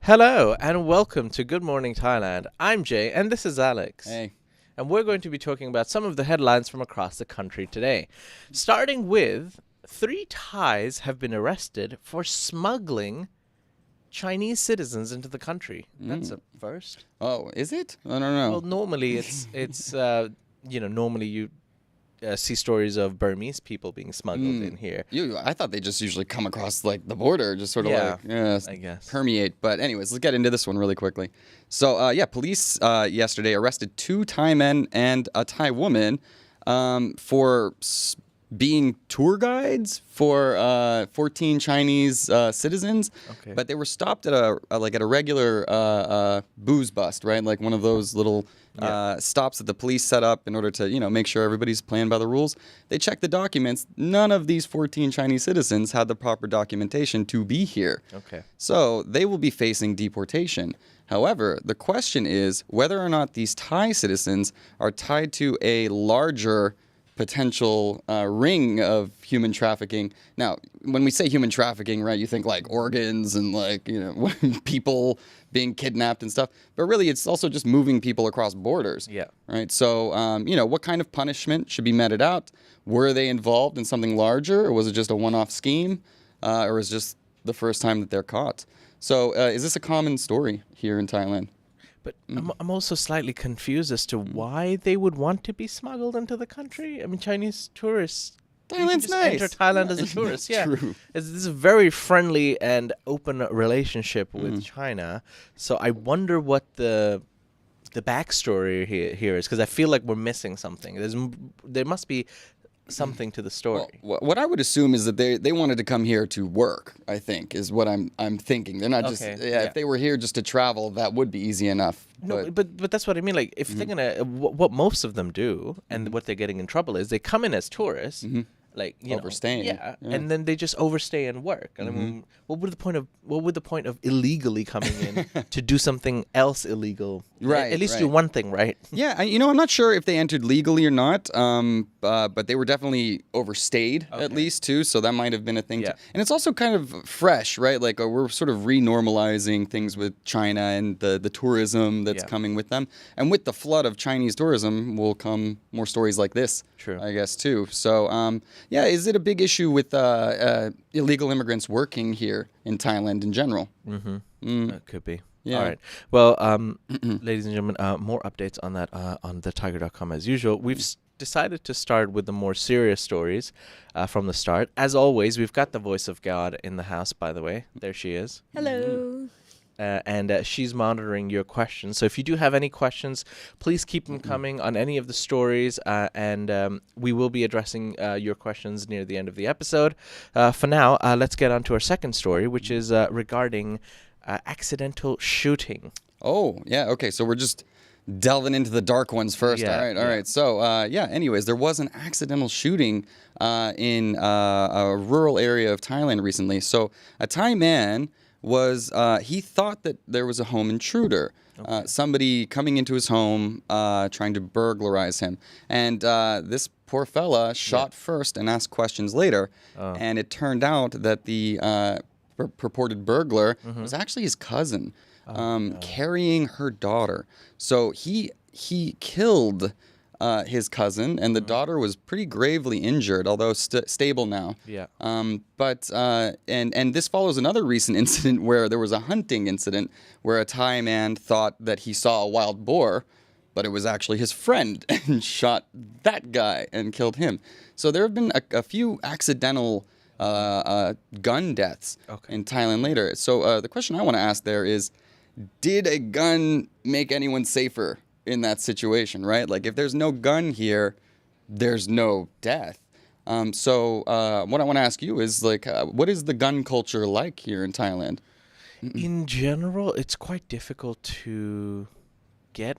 Hello and welcome to Good Morning Thailand. I'm Jay and this is Alex. Hey. And we're going to be talking about some of the headlines from across the country today. Starting with 3 Thais have been arrested for smuggling Chinese citizens into the country. That's a first. Oh, is it? I don't know. Well, normally it's normally you see stories of Burmese people being smuggled in here. I thought they just usually come across like the border, just sort of I guess. permeate. But anyways, let's get into this one really quickly. So police yesterday arrested 2 Thai men and a Thai woman for being tour guides for 14 Chinese citizens. Okay. But they were stopped at a regular booze bust, right? Like one of those little stops that the police set up in order to, make sure everybody's playing by the rules. They checked the documents. None of these 14 Chinese citizens had the proper documentation to be here. Okay. So they will be facing deportation. However, the question is whether or not these Thai citizens are tied to a larger potential ring of human trafficking. Now, when we say human trafficking, right, you think like organs and people being kidnapped and stuff. But really, it's also just moving people across borders. Yeah. Right. So, what kind of punishment should be meted out? Were they involved in something larger, or was it just a one-off scheme, or was it just the first time that they're caught? So, is this a common story here in Thailand? But I'm also slightly confused as to why they would want to be smuggled into the country. I mean, Chinese tourists. Thailand's just nice. Enter Thailand as a tourist. Yeah, True. This is a very friendly and open relationship with China. So I wonder what the backstory here is, because I feel like we're missing something. There must be something to the story. Well, what I would assume is that they wanted to come here to work, I think, is what I'm thinking. They're not just if they were here just to travel, that would be easy enough. No, but that's what I mean. Like, if they're gonna, what most of them do, and what they're getting in trouble is they come in as tourists, like Overstaying. And then they just overstay and work. And I mean, what would the point of illegally coming in to do something else illegal? Right, At least right. do one thing, right? Yeah, I'm not sure if they entered legally or not, but they were definitely overstayed at least too, so that might have been a thing. Yeah. And it's also kind of fresh, right? Like we're sort of renormalizing things with China and the tourism that's coming with them. And with the flood of Chinese tourism will come more stories like this, True. I guess, too. So, is it a big issue with illegal immigrants working here in Thailand in general? That could be. Yeah. All right. Well, ladies and gentlemen, more updates on that on thetaiger.com as usual. We've decided to start with the more serious stories from the start. As always, we've got the voice of God in the house, by the way. There she is. Hello. And she's monitoring your questions. So if you do have any questions, please keep them coming on any of the stories, and we will be addressing your questions near the end of the episode. For now, let's get on to our second story, which is regarding accidental shooting. Oh, yeah. Okay, so we're just delving into the dark ones first. Yeah, All right. So, anyways, there was an accidental shooting in a rural area of Thailand recently. So a Thai man he thought that there was a home intruder. Somebody coming into his home trying to burglarize him. And this poor fella shot first and asked questions later. And it turned out that the purported burglar was actually his cousin carrying her daughter. So he killed his cousin, and the daughter was pretty gravely injured, although stable now. Yeah. But this follows another recent incident where there was a hunting incident where a Thai man thought that he saw a wild boar, but it was actually his friend, and shot that guy and killed him. So there have been a few accidental gun deaths in Thailand later. So the question I want to ask there is, did a gun make anyone safer in that situation, right? Like if there's no gun here, there's no death. So what I want to ask you is what is the gun culture like here in Thailand? In general, it's quite difficult to get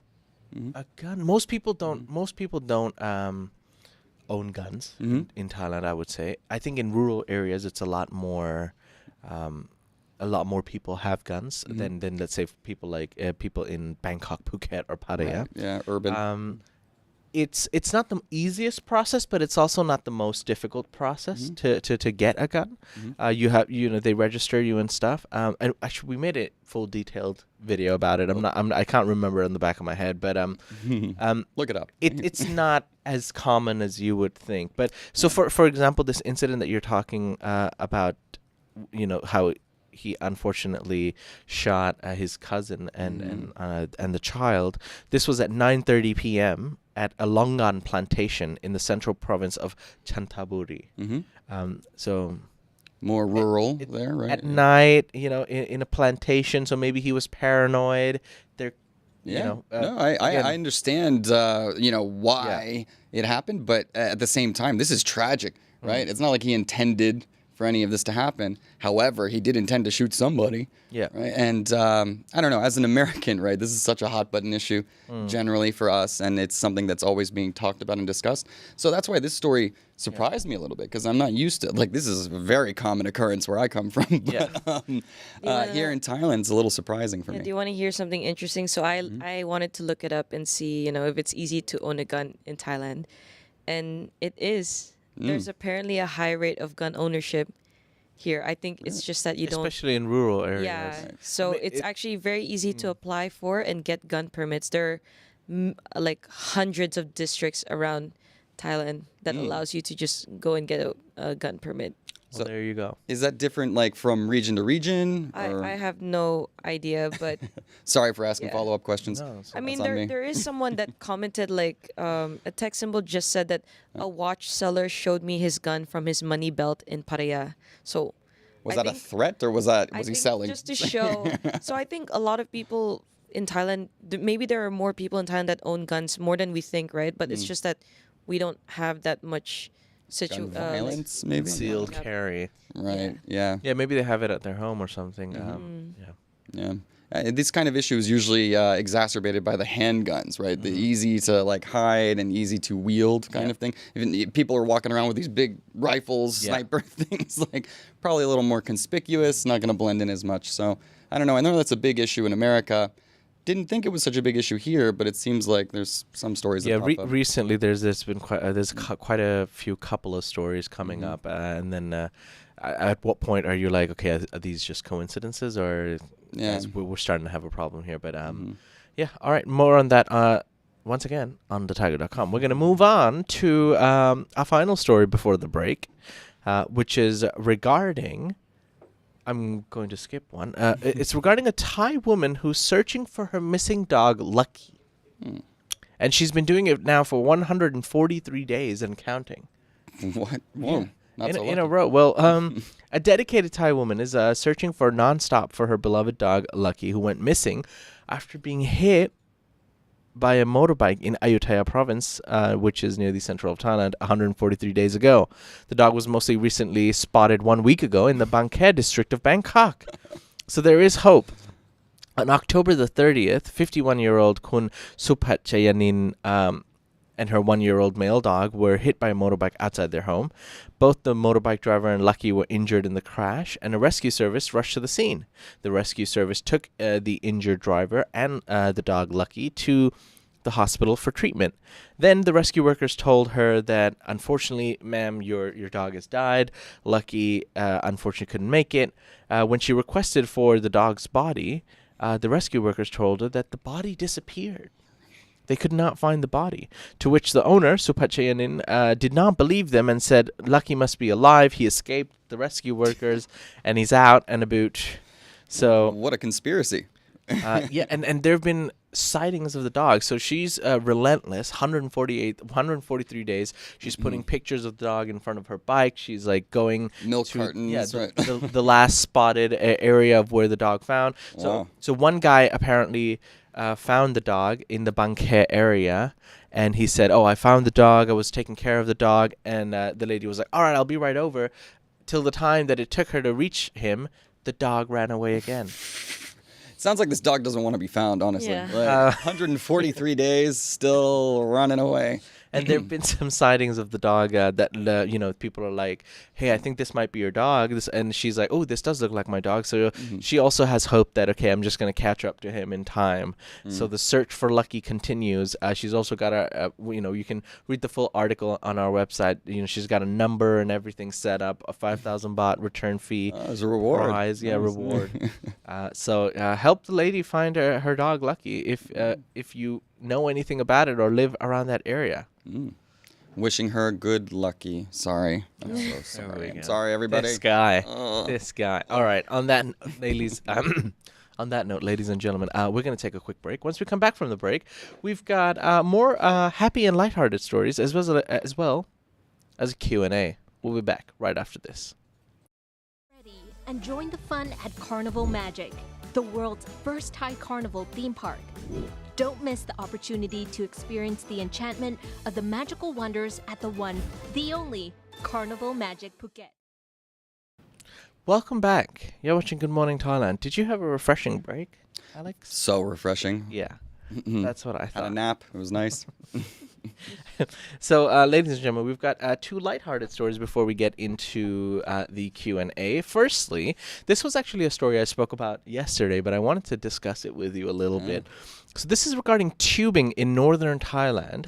a gun. Most people don't. Most people don't own guns in Thailand, I would say. I think in rural areas, it's a lot more. A lot more people have guns than let's say people in Bangkok, Phuket, or Pattaya. Right. Yeah, urban. it's not the easiest process, but it's also not the most difficult process to get a gun. You have they register you and stuff. And actually we made a full detailed video about it. I can't remember in the back of my head, but Look it up. it's not as common as you would think. But so for example, this incident that you're talking about, how he unfortunately shot his cousin and the child. This was at 9:30 p.m. at a longan plantation in the central province of Chantaburi. So More rural there, right? at night, in a plantation. So maybe he was paranoid. There, No, I understand, why it happened, but at the same time, this is tragic, right? It's not like he intended for any of this to happen. However, he did intend to shoot somebody. Yeah. Right? And I don't know, as an American, right, this is such a hot button issue generally for us, and it's something that's always being talked about and discussed. So that's why this story surprised me a little bit, because I'm not used to, this is a very common occurrence where I come from. But here in Thailand, it's a little surprising for me. Do you want to hear something interesting? So I wanted to look it up and see, if it's easy to own a gun in Thailand. And it is. There's apparently a high rate of gun ownership here. I think it's just that you don't. especially in rural areas. Yeah. So it's actually very easy to apply for and get gun permits. There are hundreds of districts around Thailand that allows you to just go and get a gun permit. So there you go. Is that different, from region to region? Or? I have no idea, but Sorry for asking follow-up questions. No, I mean, That's on me. there is someone that commented a text symbol just said that a watch seller showed me his gun from his money belt in Pattaya. So Was I that a think- threat, or was he think selling? just to show. So I think a lot of people in Thailand, maybe there are more people in Thailand that own guns more than we think, right? But it's just that we don't have that much Gun violence, maybe? Concealed Yeah. carry. Right, yeah. Yeah, maybe they have it at their home or something. Yeah. These kind of issues usually exacerbated by the handguns, right? The easy to hide and easy to wield kind of thing. Even people are walking around with these big rifles, sniper things, probably a little more conspicuous, not going to blend in as much. So I don't know. I know that's a big issue in America. Didn't think it was such a big issue here, but it seems like there's some stories that pop up. Recently there's been quite a few couple of stories coming up, and then at what point are you like, okay, are these just coincidences, or we're starting to have a problem here? But all right, more on that once again on thetiger.com. We're going to move on to our final story before the break, which is regarding. I'm going to skip one. It's regarding a Thai woman who's searching for her missing dog, Lucky. And she's been doing it now for 143 days and counting. What? Whoa. Not so In a lucky. row. Well, a dedicated Thai woman is searching for nonstop for her beloved dog, Lucky, who went missing after being hit by a motorbike in Ayutthaya province, which is near the center of Thailand, 143 days ago. The dog was mostly recently spotted 1 week ago in the Bangkok district of Bangkok. So there is hope. On October the 30th, 51-year-old Kun Supatchayanin and her 1-year-old male dog were hit by a motorbike outside their home. Both the motorbike driver and Lucky were injured in the crash, and a rescue service rushed to the scene. The rescue service took the injured driver and the dog Lucky to the hospital for treatment. Then the rescue workers told her that, unfortunately, ma'am, your dog has died. Lucky, unfortunately, couldn't make it. When she requested for the dog's body, the rescue workers told her that the body disappeared. They could not find the body, to which the owner, Supatchayanin, did not believe them and said, Lucky must be alive. He escaped the rescue workers, and he's out and about. So, What a conspiracy. and there have been sightings of the dog. So she's relentless, 143 days. She's putting pictures of the dog in front of her bike. She's going Milk to cartons, right? the last spotted area of where the dog found. Wow. So one guy apparently found the dog in the Bangkok area, and he said, I found the dog. I was taking care of the dog. And the lady was like, all right, I'll be right over. Till the time that it took her to reach him, the dog ran away again. Sounds like this dog doesn't want to be found, honestly. Yeah. 143 days, still running away. And there have been some sightings of the dog that people are like, hey, I think this might be your dog. And she's like, oh, this does look like my dog. So she also has hope that, okay, I'm just going to catch up to him in time. So the search for Lucky continues. She's also got you can read the full article on our website. She's got a number and everything set up, a 5,000 baht return fee. As a reward. Prize, reward. So help the lady find her dog Lucky if you know anything about it or live around that area. Wishing her good lucky. Sorry. I'm so sorry. I'm sorry, everybody. This guy. All right. On that, ladies. On that note, ladies and gentlemen, we're going to take a quick break. Once we come back from the break, we've got more happy and lighthearted stories as well as a Q&A. We'll be back right after this. And join the fun at Carnival Magic, the world's first Thai carnival theme park. Don't miss the opportunity to experience the enchantment of the magical wonders at the one, the only Carnival Magic Phuket. Welcome back. You're watching Good Morning Thailand. Did you have a refreshing break, Alex? So refreshing. Yeah, that's what I thought. Had a nap. It was nice. So, ladies and gentlemen, we've got two lighthearted stories before we get into the Q&A. Firstly, this was actually a story I spoke about yesterday, but I wanted to discuss it with you a little bit. So this is regarding tubing in northern Thailand,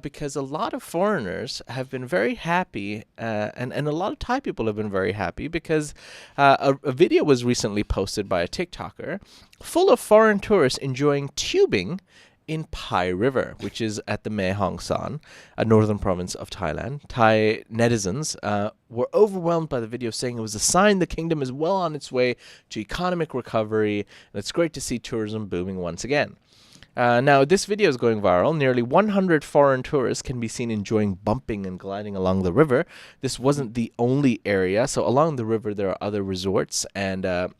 because a lot of foreigners have been very happy, and a lot of Thai people have been very happy because a video was recently posted by a TikToker full of foreign tourists enjoying tubing in Pai River, which is at the Mae Hong Son, a northern province of Thailand. Thai netizens were overwhelmed by the video, saying it was a sign the kingdom is well on its way to economic recovery, and it's great to see tourism booming once again. Now, this video is going viral. Nearly 100 foreign tourists can be seen enjoying bumping and gliding along the river. This wasn't the only area. So along the river, there are other resorts, and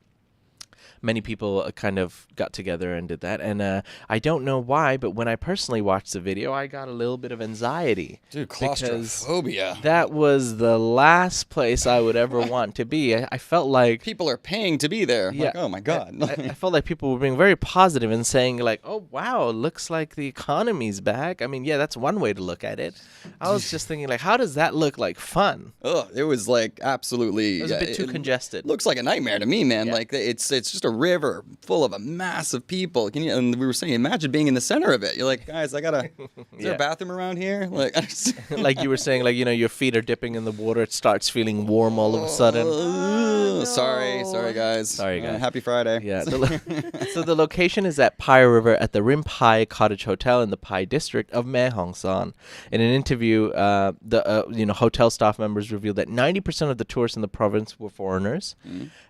many people kind of got together and did that. And I don't know why, but when I personally watched the video, I got a little bit of anxiety. Dude, claustrophobia. That was the last place I would ever want to be. I felt like people are paying to be there. Yeah, like, oh my God. I felt like people were being very positive and saying like, oh, wow, looks like the economy's back. I mean, yeah, that's one way to look at it. I was just thinking like, how does that look like fun? Oh, it was like absolutely. It was a bit too congested. Looks like a nightmare to me, man. Yeah. Like it's just a river full of a mass of people. And we were saying, imagine being in the center of it. You're like, guys, is there a bathroom around here? Like, like you were saying, like, your feet are dipping in the water. It starts feeling warm all of a sudden. No. Sorry, guys. Sorry, guys. Happy Friday. Yeah. So the location is at Pai River at the Rim Pai Cottage Hotel in the Pai district of Mae Hong Son. In an interview, the hotel staff members revealed that 90% of the tourists in the province were foreigners,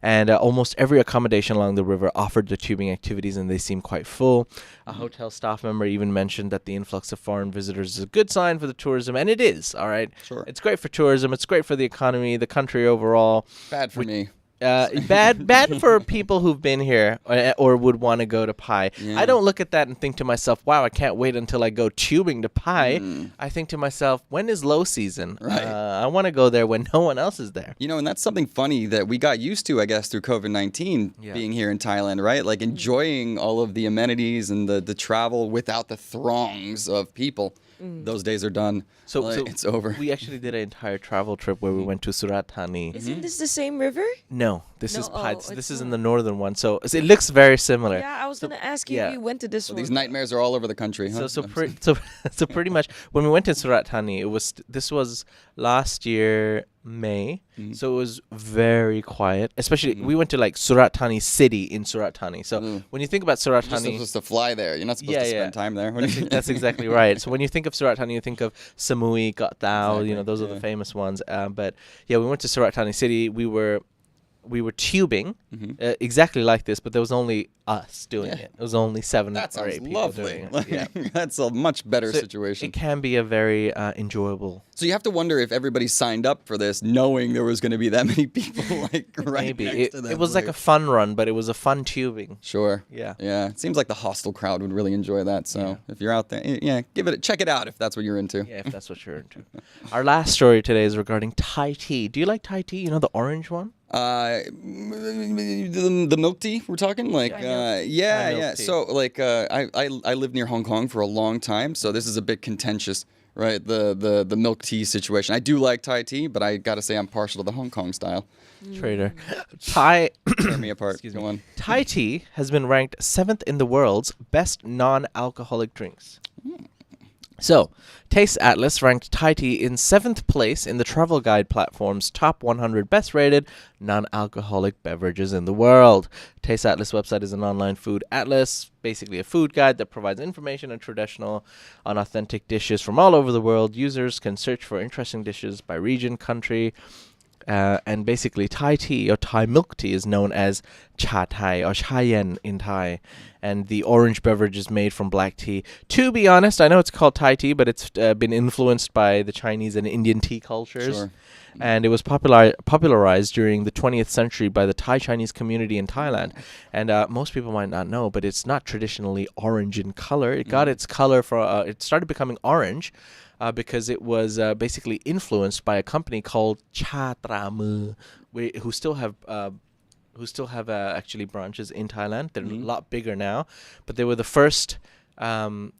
and almost every accommodation along the river offered the tubing activities, and they seem quite full. A hotel staff member even mentioned that the influx of foreign visitors is a good sign for the tourism, and it is, all right? Sure. It's great for tourism. It's great for the economy, the country overall. Bad for me. Bad for people who've been here or would want to go to Pai. Yeah. I don't look at that and think to myself, wow, I can't wait until I go tubing to Pai. I think to myself, when is low season? Right. I want to go there when no one else is there. And that's something funny that we got used to, I guess, through COVID-19 being here in Thailand, right? Like enjoying all of the amenities and the travel without the throngs of people. Those days are done. So it's over. We actually did an entire travel trip where we went to Surat Thani. Isn't this the same river? No, this is Pai. Oh, this is in the northern one, so it looks very similar. Yeah, I was gonna ask you if you went to this one. These nightmares are all over the country. Huh? So pretty much when we went to Surat Thani, this was last year May, so it was very quiet. Especially we went to like Surat Thani city in Surat Thani. So when you think about Surat You're Thani, supposed to fly there. You're not supposed to spend time there. That's exactly right. So when you think of Surat Thani, you think of Samui, Gat Dao. Exactly. Those are the famous ones. But yeah, we went to Surat Thani city. We were tubing exactly like this, but there was only us doing it. It was only 7 or 8 people doing it. Yeah. That's a much better situation. It can be a very enjoyable. So you have to wonder if everybody signed up for this knowing there was going to be that many people right next to them. It was like a fun run, but it was a fun tubing. Sure. Yeah. Yeah. It seems like the hostel crowd would really enjoy that. So if you're out there, check it out if that's what you're into. Yeah, if that's what you're into. Our last story today is regarding Thai tea. Do you like Thai tea? The orange one? The milk tea we're talking yeah. tea. So I lived near Hong Kong for a long time, so this is a bit contentious, right? The milk tea situation. I do like Thai tea, but I gotta say I'm partial to the Hong Kong style. Trader. Thai Tear me apart. Go on. Thai tea has been ranked 7th in the world's best non-alcoholic drinks. So, Taste Atlas ranked Thai tea in 7th place in the travel guide platform's top 100 best rated non-alcoholic beverages in the world. Taste Atlas website is an online food atlas, basically a food guide that provides information on traditional and authentic dishes from all over the world. Users can search for interesting dishes by region, country, and basically Thai tea or Thai milk tea is known as cha Thai or cha yen in Thai. And the orange beverage is made from black tea. To be honest, I know it's called Thai tea, but it's been influenced by the Chinese and Indian tea cultures. Sure. And it was popularized during the 20th century by the Thai Chinese community in Thailand. And most people might not know, but it's not traditionally orange in color. It got its color it started becoming orange because it was basically influenced by a company called Cha Tra Mu, who still have actually branches in Thailand. They're a lot bigger now, but they were the first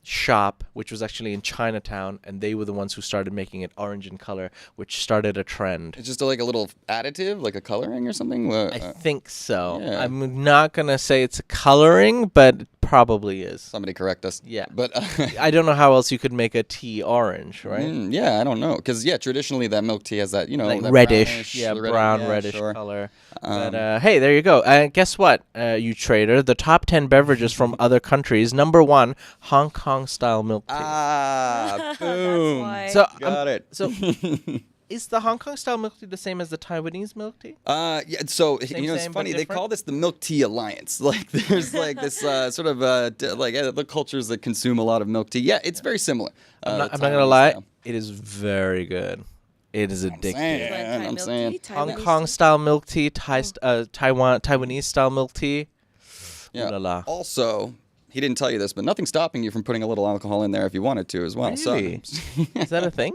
shop, which was actually in Chinatown, and they were the ones who started making it orange in color, which started a trend. It's just like a little additive, like a coloring or something? I think so. Yeah. I'm not going to say it's a coloring, but it probably is. Somebody correct us. Yeah. But I don't know how else you could make a tea orange, right? yeah, I don't know. Because, traditionally that milk tea has that, Like that reddish, brown, yeah, reddish sure. color. But hey, there you go. Guess what, you trader? The top 10 beverages from other countries. Number 1, Hong Kong style milk tea. Ah, boom. why. So Got it. So is the Hong Kong style milk tea the same as the Taiwanese milk tea? Yeah, so Same, it's but funny. They different? call this the Milk Tea Alliance. Like there's like this sort of the cultures that consume a lot of milk tea. Yeah, it's very similar. I'm not the gonna Taiwanese lie. style. It is very good. It is addictive. saying. I'm saying. Hong Kong style milk tea, Taiwanese style milk tea. Yeah. Ooh la la. Also, he didn't tell you this, but nothing's stopping you from putting a little alcohol in there if you wanted to as well. Really? So, Is that a thing?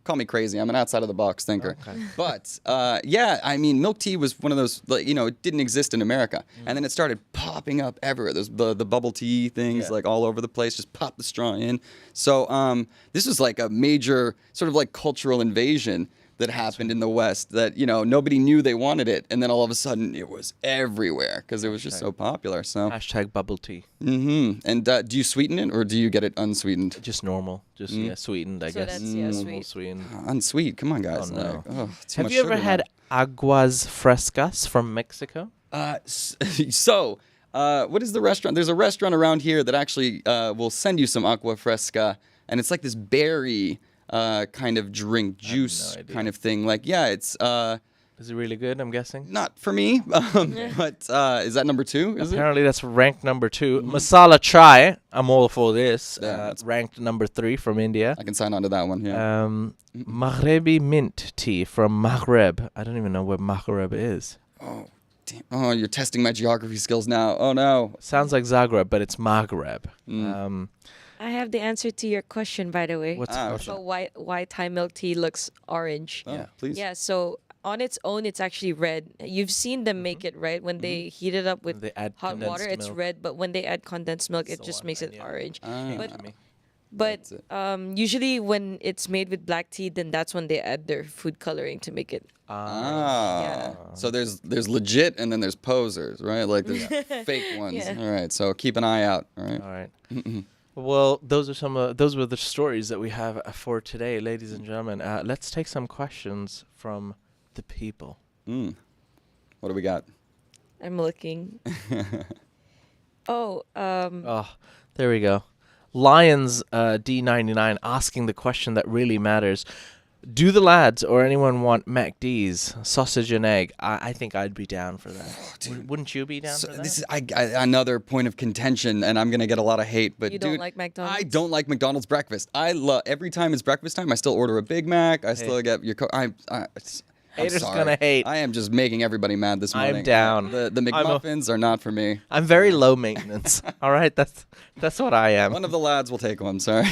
call me crazy. I'm an outside of the box thinker. Okay. But I mean, milk tea was one of those, it didn't exist in America, and then it started popping up everywhere. There's the bubble tea things like all over the place. Just pop the straw in. So this was like a major sort of like cultural invasion that happened in the West that, nobody knew they wanted it. And then all of a sudden it was everywhere because it was just so popular. So, Hashtag bubble tea. And do you sweeten it or do you get it unsweetened? Just normal. Just sweetened, I So guess. that's, Normal sweet. sweetened. Unsweet. Come on, guys. Oh, no. Too Have much you ever sugar had now. aguas frescas from Mexico? So, what is the restaurant? There's a restaurant around here that actually will send you some agua fresca. And it's like this berry kind of drink, juice no idea. kind of thing. Like, it's... Is it really good, I'm guessing? not for me, but is that number 2? Is it? Apparently that's ranked number 2. Masala chai, I'm all for this. Yeah, that's- ranked number 3 from India. I can sign on to that one, yeah. Maghrebi mint tea from Maghreb. I don't even know where Maghreb is. Damn. Oh, you're testing my geography skills now. Oh, no. Sounds like Zagreb, but it's Maghreb. I have the answer to your question, by the way. What's the question? So why Thai milk tea looks orange? Oh, please. Yeah, so on its own, it's actually red. You've seen them make it, right? When they heat it up with They add hot condensed water, it's milk. red. But when they add condensed milk, it So just on, makes and it yeah. orange. But But That's it. usually when it's made with black tea, then that's when they add their food coloring to make it. Ah. So there's legit and then there's posers, right? Like there's fake ones. Yeah. All right. So keep an eye out. All right. All right. Well, those were the stories that we have for today, ladies and gentlemen. Let's take some questions from the people. What do we got? I'm looking. Oh, Oh, there we go. Lions D99 asking the question that really matters. Do the lads or anyone want MacD's sausage and egg? I think I'd be down for that. Wouldn't you be down So for that? this is another point of contention, and I'm gonna get a lot of hate. But You dude, don't like McDonald's? I don't like McDonald's breakfast. I love every time it's breakfast time. I still order a Big Mac. I still get your. I'm Haters sorry. gonna hate. I am just making everybody mad this morning. I'm down. The I'm a- McMuffins are not for me. I'm very low maintenance. All right, that's what I am. One of the lads will take one. Sorry.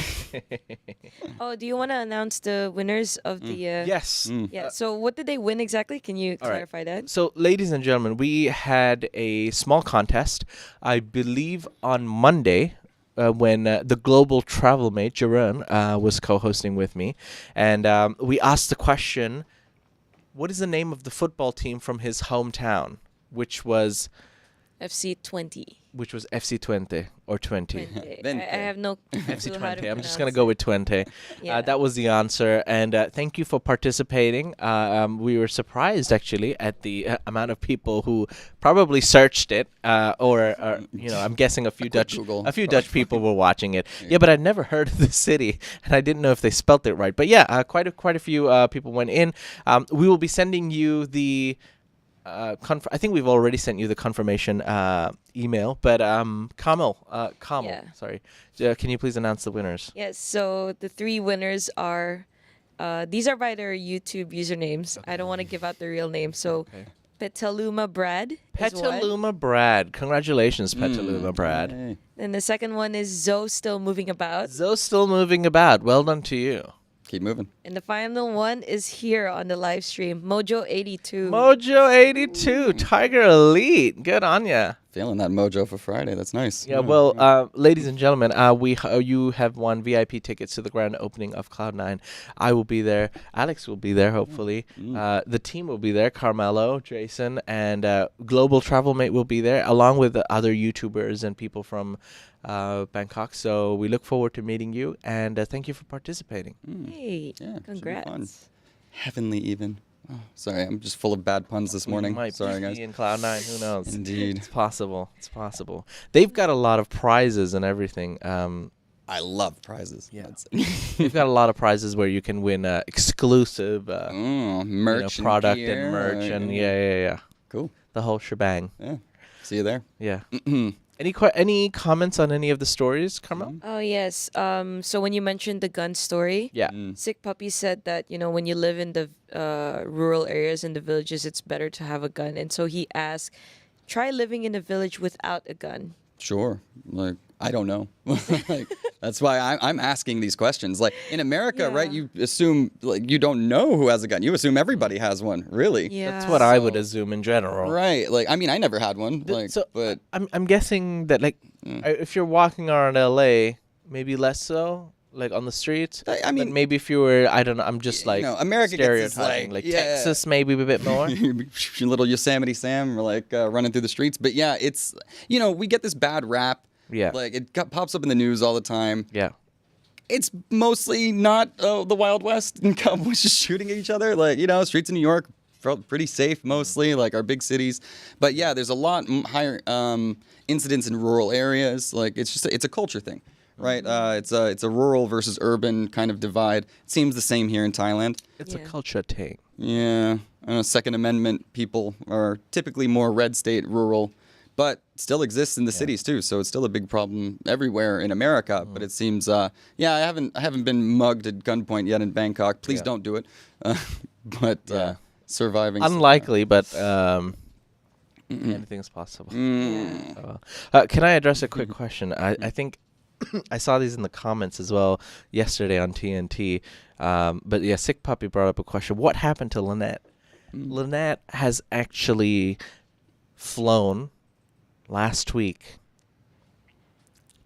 Oh, do you want to announce the winners of the? Yes. Yeah. So what did they win exactly? Can you All right. clarify that? So, ladies and gentlemen, we had a small contest. I believe on Monday, when the global travel mate, Jeroen, was co-hosting with me. And we asked the question, what is the name of the football team from his hometown? Which was FC 20. FC Twente or 20. 20. Then- I have no FC clue how to 20. I'm just pronounce going to go it. with Twente. Yeah. That was the answer. And thank you for participating. We were surprised, actually, at the amount of people who probably searched it. I'm guessing a few Dutch people were watching it. Yeah, but I'd never heard of the city, and I didn't know if they spelt it right. But yeah, quite a few people went in. We will be sending you the... I think we've already sent you the confirmation email, but Kamil, Yeah. sorry, can you please announce the winners? Yes, so the 3 winners are, these are by their YouTube usernames. I don't want to give out their real name. So Petaluma Brad is one. Petaluma Brad. Congratulations, Petaluma Brad. Hey. And the second one is Zoe Still Moving About. Zoe's still moving about. Well done to you. Keep moving. And the final one is here on the live stream, Mojo82. Mojo82, Tiger Elite. Good on ya. Feeling that mojo for Friday. That's nice. Yeah, well, ladies and gentlemen, you have won VIP tickets to the grand opening of Cloud9. I will be there. Alex will be there, hopefully. The team will be there. Carmelo, Jason, and Global Travel Mate will be there, along with the other YouTubers and people from Bangkok. So we look forward to meeting you, and thank you for participating. Hey, Yeah, should be congrats. fun. Heavenly even. Oh, sorry, I'm just full of bad puns this morning. We might Sorry, be guys. in Cloud9. Who knows? Indeed. It's possible. It's possible. They've got a lot of prizes and everything. I love prizes. Yeah. That's- They've got a lot of prizes where you can win exclusive merch, product gear. and merch and yeah. Cool. The whole shebang. Yeah. See you there. Yeah. Any comments on any of the stories, Carmel? Oh, yes. So when you mentioned the gun story, Yeah. Sick Puppy said that, when you live in the rural areas and the villages, it's better to have a gun. And so he asked, try living in a village without a gun. Sure. Like, I don't know. Like, that's why I'm asking these questions. Like, in America, right, you assume, like, you don't know who has a gun. You assume everybody has one, really. Yeah. That's what I would assume in general. Right. Like, I mean, I never had one. Like, So but I'm guessing that if you're walking around LA, maybe less so. Like on the streets. I mean, but maybe if you were, I don't know. I'm just like America gets this, stereotyping. Like yeah. Texas, maybe a bit more. Little Yosemite Sam, or like running through the streets. But yeah, it's we get this bad rap. Yeah. Like it pops up in the news all the time. Yeah. It's mostly not the Wild West and cowboys just shooting at each other. Like streets in New York felt pretty safe mostly, like our big cities. But yeah, there's a lot higher incidents in rural areas. Like it's a culture thing. Right, it's a rural versus urban kind of divide. It seems the same here in Thailand. It's a Yeah. culture thing. Yeah, Second Amendment people are typically more red state, rural, but still exists in the cities too. So it's still a big problem everywhere in America. But it seems, I haven't been mugged at gunpoint yet in Bangkok. Please don't do it. But surviving. Unlikely, but anything is possible. Can I address a quick question? I think I saw these in the comments as well yesterday on TNT. But yeah, Sick Puppy brought up a question. What happened to Lynette? Lynette has actually flown last week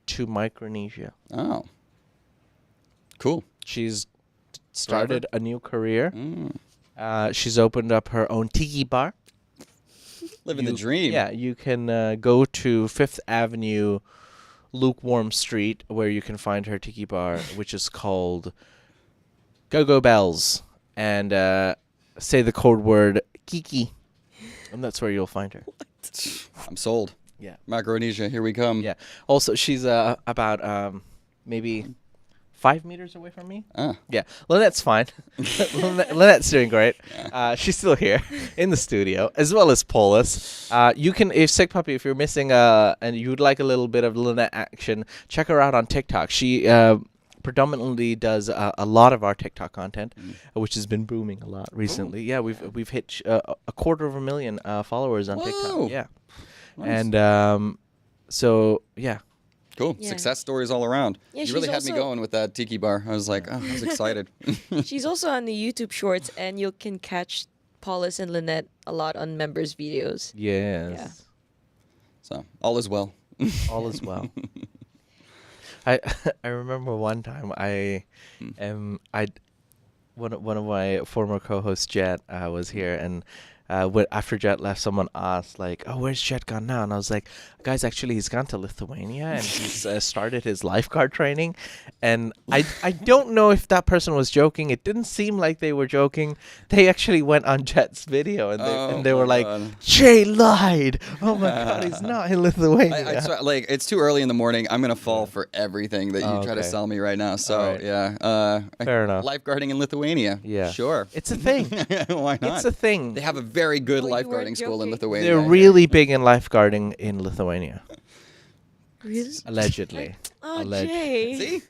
to Micronesia. Oh, cool. She's started a new career. She's opened up her own tiki bar. Living the dream. Yeah, you can go to 5th Avenue, Lukewarm Street, where you can find her tiki bar, which is called Go-Go Bells. And say the code word Kiki. And that's where you'll find her. I'm sold. Yeah. Micronesia, here we come. Yeah. Also, she's about maybe 5 meters away from me. Yeah. Lynette's fine. Lynette's doing great. She's still here in the studio, as well as Paulus. You can, if Sick Puppy, if you're missing and you'd like a little bit of Lynette action, check her out on TikTok. She predominantly does a lot of our TikTok content, which has been booming a lot recently. Yeah, we've hit 250,000 followers on Whoa. TikTok. Yeah. Nice. And so, yeah. Cool. Yeah. Success stories all around. Yeah, You really she's had me also- going with that tiki bar. I was like, I was excited. She's also on the YouTube Shorts, and you can catch Paulus and Lynette a lot on members' videos. Yes. So all is well. All is well. I I remember one time one of my former co-hosts, Jet, was here, and after Jet left, someone asked like, "Oh, where's Jet gone now?" And I was like, "Guys, actually, he's gone to Lithuania and he's started his lifeguard training." And I don't know if that person was joking. It didn't seem like they were joking. They actually went on Jet's video and they were like, "Jay lied. Oh my God, he's not in Lithuania." I swear, like, it's too early in the morning. I'm gonna fall for everything that you try to Okay. sell me right now. So All right. yeah, Fair enough. lifeguarding in Lithuania. Yeah. Sure. It's a thing. Why not? It's a thing. They have a very good Oh, you weren't lifeguarding school in joking. Lithuania. They're really big in lifeguarding in Lithuania, Really? allegedly. Oh, Alleged. Jay. See?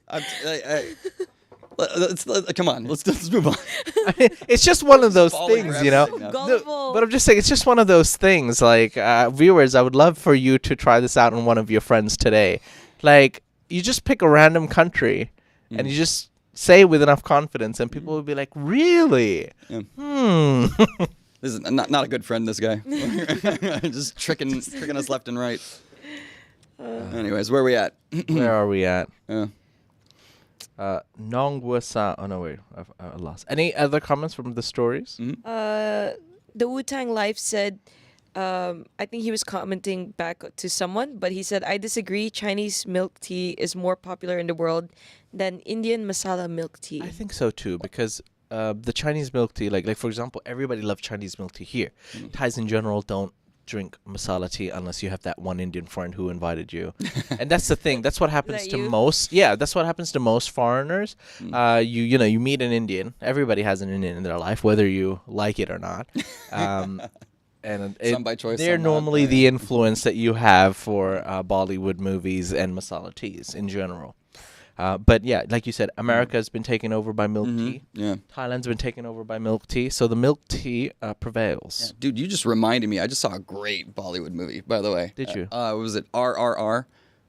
Come on. Let's move on. I mean, it's just one of those Falling things, for you know. everything now. Gullible. But I'm just saying, it's just one of those things. Like, viewers, I would love for you to try this out on one of your friends today. Like, you just pick a random country, and you just say it with enough confidence, and people will be like, "Really? Yeah. This is not a good friend, this guy. Just tricking us left and right. Anyways, where are we at? Where are we at? Yeah. Nongwasa. Oh no, wait, I lost. Any other comments from the stories? The Wu-Tang Life said, I think he was commenting back to someone, but he said, I disagree. Chinese milk tea is more popular in the world than Indian masala milk tea. I think so too, because the Chinese milk tea, like for example, everybody loves Chinese milk tea here. Thais in general don't drink masala tea unless you have that one Indian friend who invited you, and that's the thing. That's what happens that to you? most. Yeah, that's what happens to most foreigners. You meet an Indian. Everybody has an Indian in their life, whether you like it or not. And Some by choice, they're some not, normally yeah. the influence that you have for Bollywood movies and masala teas in general. But yeah, like you said, America has been taken over by milk tea. Yeah. Thailand's been taken over by milk tea. So the milk tea prevails. Dude, you just reminded me. I just saw a great Bollywood movie, by the way. Did you? What was it? RRR.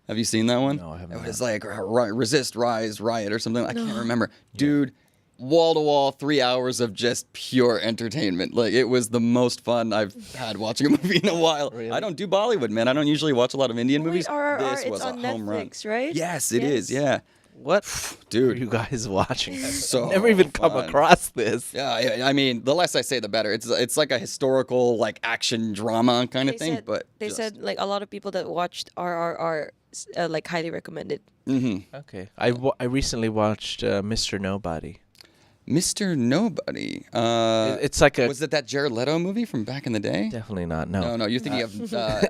Have you seen that one? No, I have It not. was like Resist, Rise, Riot or something. I can't remember. Dude, wall to wall, 3 hours of just pure entertainment. Like, it was the most fun I've had watching a movie in a while. Really? I don't do Bollywood, man. I don't usually watch a lot of Indian movies. Wait, RRR, This it's was a on home run. Netflix, right? Yes, it is. Yeah. What are Dude. you guys watching? So Never even come fun. across this. Yeah, I mean, the less I say, the better. It's like a historical, like, action drama kind of thing, but they just- said like a lot of people that watched RRR like highly recommended. Okay. I recently watched Mr. Nobody. Mr. Nobody. It's like a... Was it that Jared Leto movie from back in the day? Definitely not. No. No, you're thinking of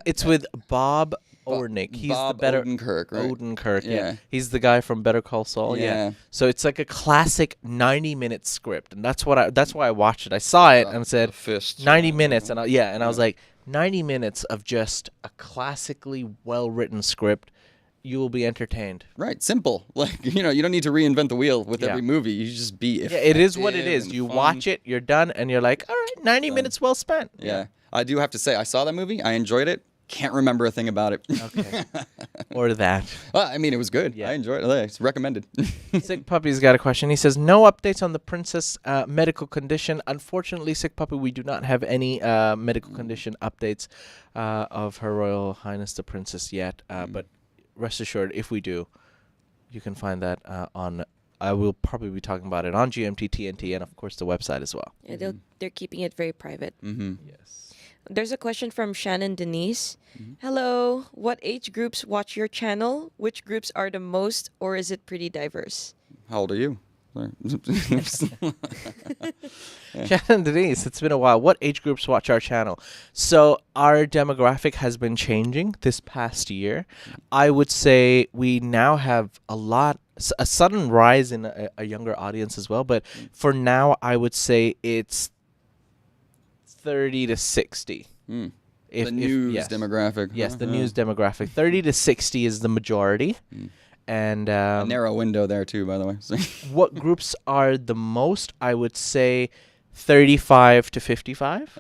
It's with Bob Odenkirk. He's Bob the better... Odenkirk, right? Odenkirk, yeah. Yeah. He's the guy from Better Call Saul, yeah. Yeah. So it's like a classic 90-minute script, and that's why I watched it. I saw it and said The fist. 90 minutes, and I was like 90 minutes of just a classically well-written script. You will be entertained. Right, simple. Like, you don't need to reinvent the wheel with Yeah. every movie. You just be Yeah, it is what it effective is. and You fun. watch it, you're done, and you're like, all right, 90 minutes well spent. Yeah. I do have to say, I saw that movie. I enjoyed it. Can't remember a thing about it. Okay. Or that. Well, I mean, it was good. Yeah. I enjoyed it. It's recommended. Sick Puppy's got a question. He says, no updates on the princess medical condition. Unfortunately, Sick Puppy, we do not have any medical condition updates of Her Royal Highness the Princess yet. But rest assured, if we do, you can find that on... I will probably be talking about it on GMT, TNT, and of course the website as well. Yeah, they're keeping it very private. Yes. There's a question from Shannon Denise. Hello, what age groups watch your channel? Which groups are the most, or is it pretty diverse? How old are you? Shannon Denise, it's been a while. What age groups watch our channel? So our demographic has been changing this past year. I would say we now have a sudden rise in a younger audience as well. But for now, I would say it's 30 to 60. The news yes. demographic. Yes, huh? the Yeah. news demographic. 30 to 60 is the majority. And A narrow window there, too, by the way. So- what groups are the most? I would say 35 to 55.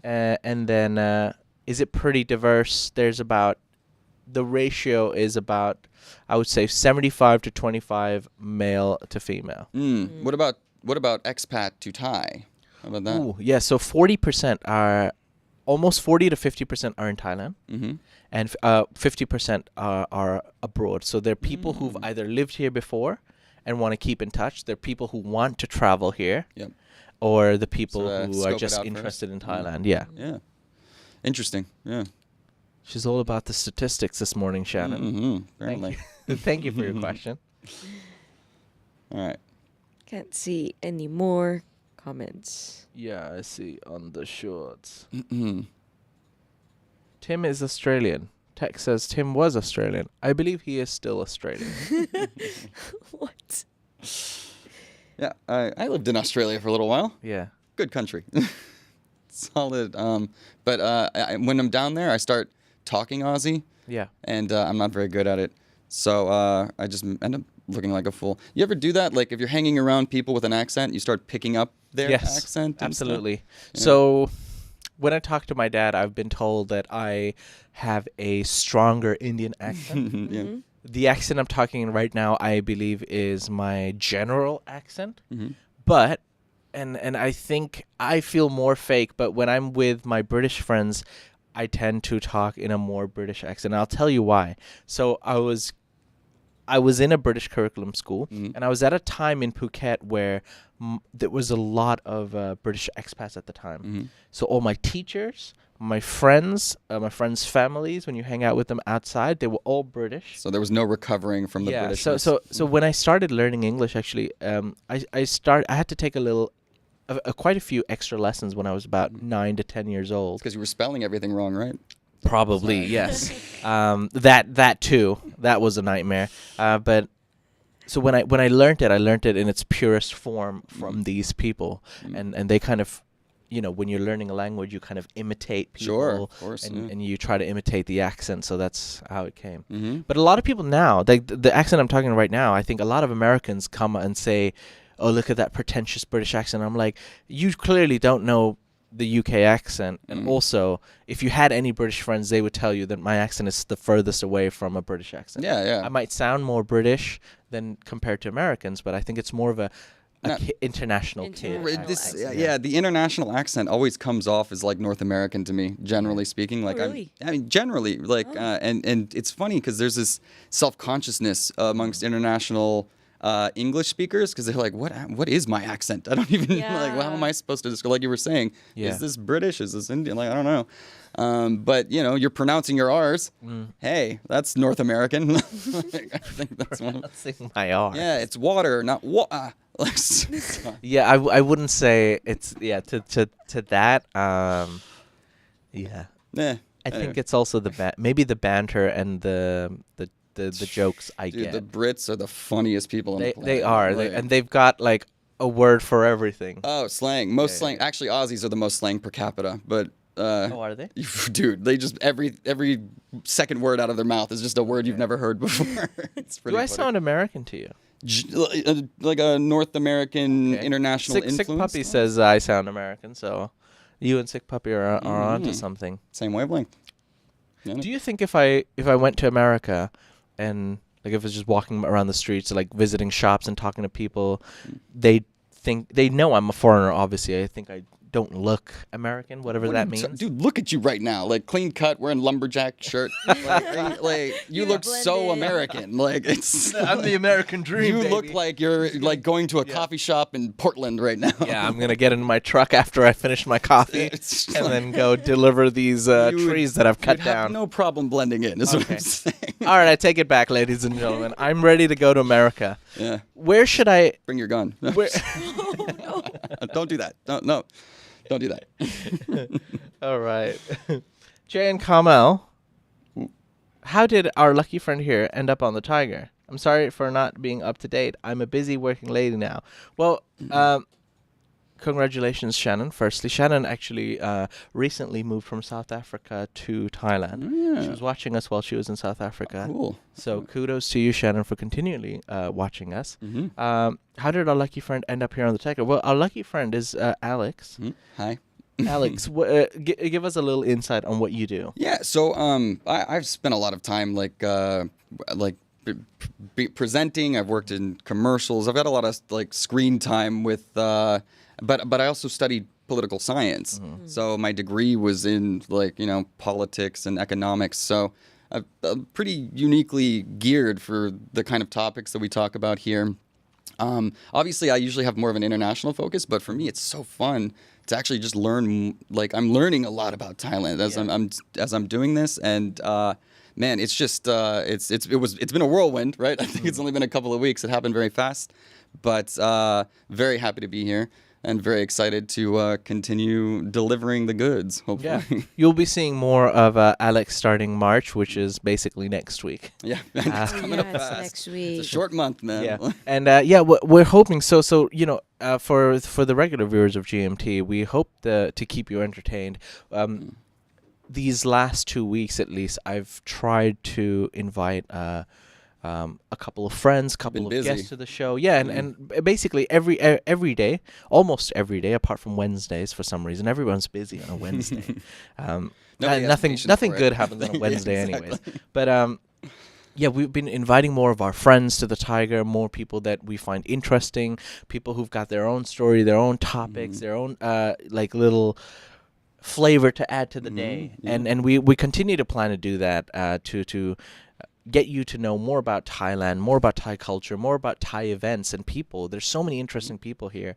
And then is it pretty diverse? The ratio is about, I would say, 75 to 25 male to female. What about expat to Thai? How about that? Ooh, yeah, so 40% are almost 40 to 50% are in Thailand, and 50% are abroad. So they're people who've either lived here before and want to keep in touch. They're people who want to travel here, Yep. or the people Sort of who scope are it just out interested first. in Thailand. Yeah. Yeah. Interesting. Yeah. She's all about the statistics this morning, Shannon. Thank Thank you. Thank you for your question. All right. Can't see any more comments. Yeah, I see on the shorts. Tim is Australian. Tex says Tim was Australian. I believe he is still Australian. What? Yeah, I lived in Australia for a little while. Yeah. Good country. Solid. But when I'm down there, I start talking Aussie, Yeah. and I'm not very good at it. So I just end up looking like a fool. You ever do that? Like if you're hanging around people with an accent, you start picking up their Yes, accent? and stuff? absolutely. So when I talk to my dad, I've been told that I have a stronger Indian accent. Yeah. The accent I'm talking in right now, I believe, is my general accent. But, and I think I feel more fake, but when I'm with my British friends, I tend to talk in a more British accent. I'll tell you why. So I was in a British curriculum school, and I was at a time in Phuket where there was a lot of British expats at the time. So all my teachers, my friends' families, when you hang out with them outside, they were all British. So there was no recovering from the British. So when I started learning English, actually, I had to take quite a few extra lessons when I was about 9 to 10 years old. because you were spelling everything wrong, right? Probably, yes. That too. That was a nightmare. But so when I learned it in its purest form from these people, and they kind of, when you're learning a language, you kind of imitate people, Sure, of course, and you try to imitate the accent. So that's how it came. But a lot of people now, the accent I'm talking right now, I think a lot of Americans come and say, "Oh, look at that pretentious British accent." I'm like, you clearly don't know the UK accent, and also if you had any British friends, they would tell you that my accent is the furthest away from a British accent. Yeah. I might sound more British than compared to Americans, but I think it's more of a international kid. Accent. The international accent always comes off as like North American to me, generally speaking. Like really? I mean, generally, like, and it's funny because there's this self-consciousness amongst international English speakers, because they're like, what is my accent? I don't even like, well, how am I supposed to describe? Like you were saying, is this British? Is this Indian? Like I don't know. But you're pronouncing your R's. Hey, that's North American. I think that's one. Pronouncing my R. Yeah, it's water, not water. Yeah, I wouldn't say it's to that. Yeah. I think it's also maybe the banter and the jokes I Dude, get. the Brits are the funniest people on the planet. They are, Like- and they've got like a word for everything. Oh, slang. Most slang. Actually, Aussies are the most slang per capita, but. Oh, are they? Dude, they just every second word out of their mouth is just a word you've never heard before. It's pretty Do I funny. sound American to you? Like a North American international influence? Sick Puppy says I sound American, so you and Sick Puppy are onto something. Same wavelength. Yeah. Do you think if I went to America and like if I was just walking around the streets, like visiting shops and talking to people, they know I'm a foreigner. Obviously, I think I don't look American, whatever that means. Dude, look at you right now, like clean cut, wearing lumberjack shirt. like you look so blended. American. Like it's. I'm the American dream. You baby. look like you're like going to a coffee shop in Portland right now. Yeah, I'm gonna get in my truck after I finish my coffee It's and then go deliver these trees that I've cut You'd have down. no problem blending in. Is what Okay. I'm saying. All right, I take it back, ladies and gentlemen. I'm ready to go to America. Yeah. Where should I? Bring your gun. Where, Don't do that. Don't do that. all right, Jay and Kamel. How did our lucky friend here end up on the Thaiger? I'm sorry for not being up to date. I'm a busy working lady now. Well, congratulations, Shannon. Firstly, Shannon actually recently moved from South Africa to Thailand. Yeah. She was watching us while she was in South Africa. Cool. So kudos to you, Shannon, for continually watching us. Mm-hmm. How did our lucky friend end up here on the Thaiger? Well, our lucky friend is Alex. Hi. Alex, give us a little insight on what you do. Yeah. So I've spent a lot of time presenting. I've worked in commercials. I've got a lot of like screen time with. But I also studied political science. So my degree was in politics and economics. So I'm pretty uniquely geared for the kind of topics that we talk about here. Obviously, I usually have more of an international focus, but for me, it's so fun to actually just learn. Like I'm learning a lot about Thailand as I'm doing this, and man, it's just it's been a whirlwind, right? I think it's only been a couple of weeks. It happened very fast, but very happy to be here. And very excited to continue delivering the goods, hopefully. Yeah. You'll be seeing more of Alex starting March, which is basically next week. Yeah, it's coming up it's fast. next week. It's a short month, man. Yeah. And we're hoping so for the regular viewers of GMT, we hope to keep you entertained. These last 2 weeks, at least, I've tried to invite a couple of friends, couple of guests to the show. Yeah, and basically every day, almost every day, apart from Wednesdays for some reason, everyone's busy on a Wednesday. Nothing good happens on a Wednesday, anyways. But we've been inviting more of our friends to the Thaiger, more people that we find interesting, people who've got their own story, their own topics, their own little flavor to add to the day. And we continue to plan to do that to get you to know more about Thailand, more about Thai culture, more about Thai events and people. There's so many interesting people here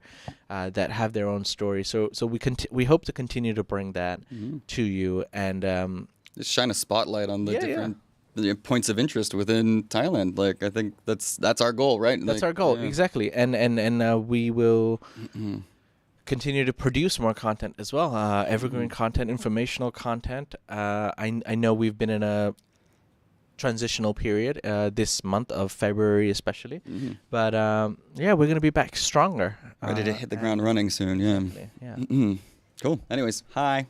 that have their own story. So we hope to continue to bring that to you and just shine a spotlight on the different points of interest within Thailand. Like I think that's our goal, right? That's our goal, exactly. And we will continue to produce more content as well. Evergreen content, informational content. I know we've been in a transitional period this month of February especially, but we're gonna be back stronger, ready to hit the ground running soon. Cool. Anyways, hi.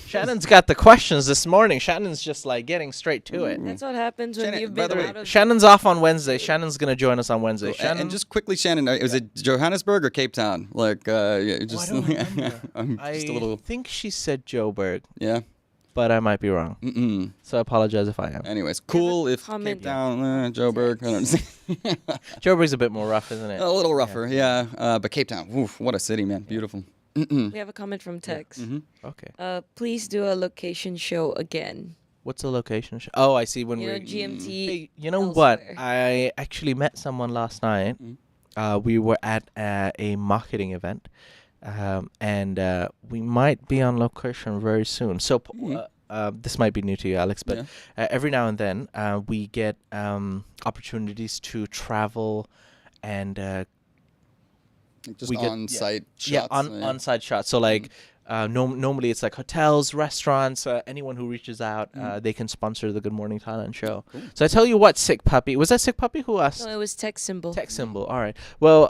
Shannon's got the questions this morning. Shannon's just like getting straight to it. That's what happens when you've been out of... Shannon's off on Wednesday. Shannon's gonna join us on Wednesday. Cool. And just quickly, Shannon, is it Johannesburg or Cape Town? Like just I don't remember. I think she said Joburg. Yeah, but I might be wrong. So I apologize if I am. Anyways, cool. If Cape Town, Joburg, I don't know. Joburg's a bit more rough, isn't it? A little rougher, yeah. But Cape Town, oof, what a city, man. Beautiful. We have a comment from Tex. Okay. Please do a location show again. What's the location? Oh, I see. When You we know, GMT. Hey, you know elsewhere. what? I actually met someone last night. We were at a marketing event, and we might be on location very soon. So this might be new to you, Alex, but every now and then we get opportunities to travel and just on-site shots. Yeah, on-site shots. So like normally it's like hotels, restaurants, anyone who reaches out, they can sponsor the Good Morning Thailand show. Cool. So I tell you what, Sick Puppy. Was that Sick Puppy who asked? No, it was Tech Symbol. Tech Symbol. All right. Well,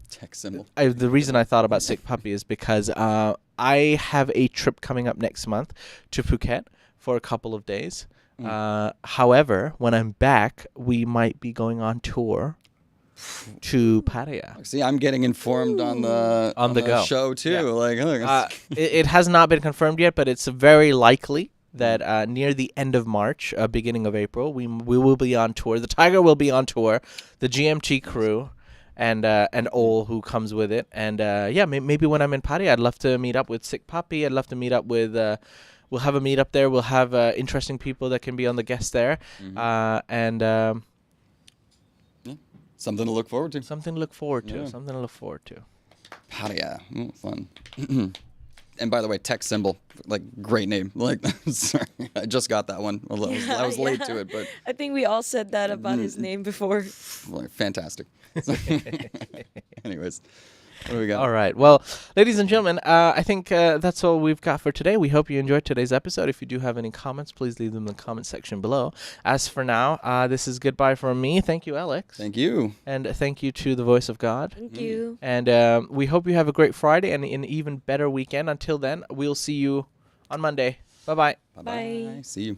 Tech Symbol. The reason I thought about Sick Puppy is because I have a trip coming up next month to Phuket for a couple of days. However, when I'm back, we might be going on tour to Pattaya. See, I'm getting informed on the go show too. Yeah. Like, it has not been confirmed yet, but it's very likely that near the end of March, beginning of April, we will be on tour. The Thaiger will be on tour. The GMT crew. And all who comes with it. And maybe when I'm in Pattaya, I'd love to meet up with Sick Puppy. I'd love to meet up with. We'll have a meet up there. We'll have interesting people that can be on the guest there. something to look forward to. Something to look forward to. Pattaya, fun. And by the way, Tech Symbol, like great name. Like, sorry, I just got that one. I was late to it, but I think we all said that about his name before. Fantastic. Anyways, what do we got? All right. Well, ladies and gentlemen, I think that's all we've got for today. We hope you enjoyed today's episode. If you do have any comments, please leave them in the comment section below. As for now, this is goodbye from me. Thank you, Alex. Thank you. And thank you to the Voice of God. Thank you. And we hope you have a great Friday and an even better weekend. Until then, we'll see you on Monday. Bye-bye. Bye. See you.